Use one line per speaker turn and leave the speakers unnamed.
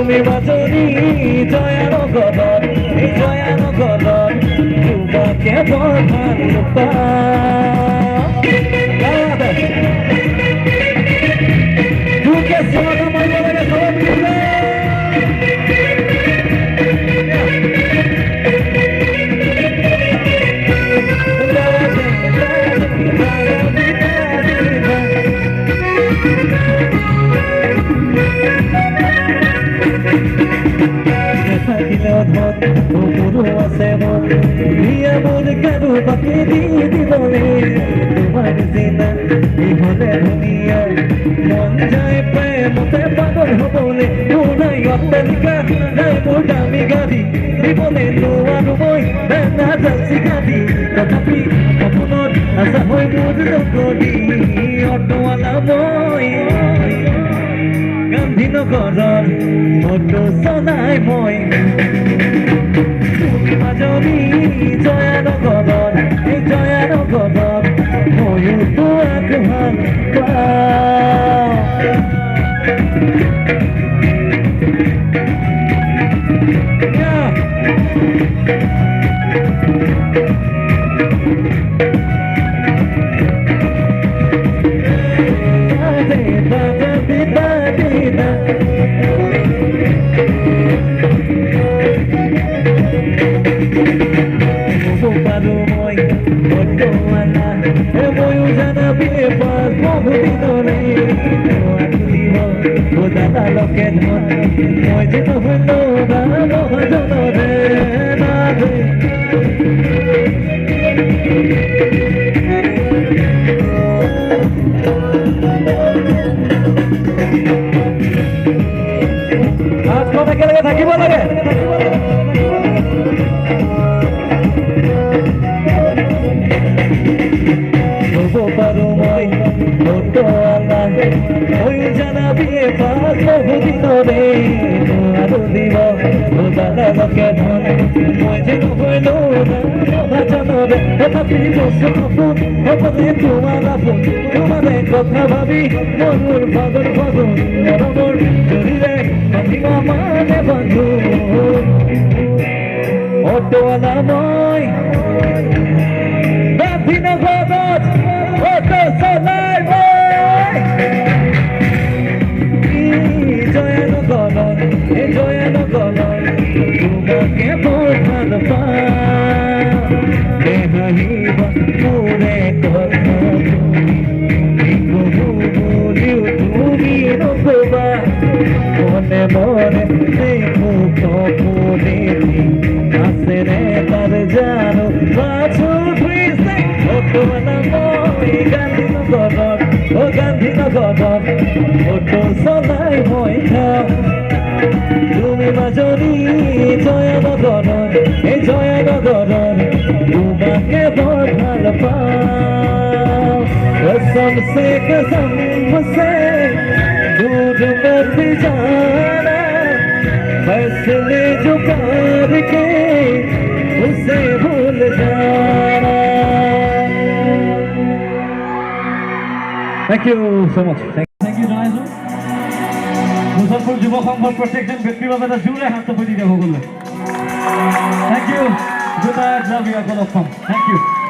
তুমি বাজনী জয়ানগৰত এই জয়ানগৰত তোমাকে বৰ ভাল পাওঁ তোকে চোৱা মাৰিব লাগে চব গান্ধীনগৰত মটো চলাই মই মাজনী জয়ানগৰত এই জয়ানগৰত ময়ো তোমাক ভাল থাকিব লাগে পাৰো মই জানাবি বহুদিনৰে আৰু দিব দাদালকে ধন মই যে নহৈলো নাজানৰে তথাপি বস্তু সপোন সকলোৱে তোমাৰ আপোন তোমাৰে কথা ভাবি মোৰ ভাগৰ ভাগৰ মৰমৰ জৰিৰে পাতিব মানে বন্ধু অটোৱালা মই গান্ধীনগৰত অটো চলাই জয়ানগৰত এই জয়ানগৰত তোমাকে বৰ ভাল পাওঁ হাঁহিবা মোৰে কথা বুলিও তুমি নকবা মনে মনে দেখো সপোনে আছেৰে তাৰ জানো বাছু ধুইছে অটোৱালা মই গান্ধীনগৰত গান্ধীনগৰত অটো চলাই মই খাওঁ তুমি মাজনী জয়ানগৰত এই জয়ানগৰত তোমাকে বৰ ভাল পাওঁ कसम से दूर मत जाना फैसले जो करके उसे भूल जाना Thank you so much. Thank you, Rajesh. Muzaffarpur Yuva Congress Protection Victory of the Jury has to put it over. Thank you. Good night. Love you. Thank you.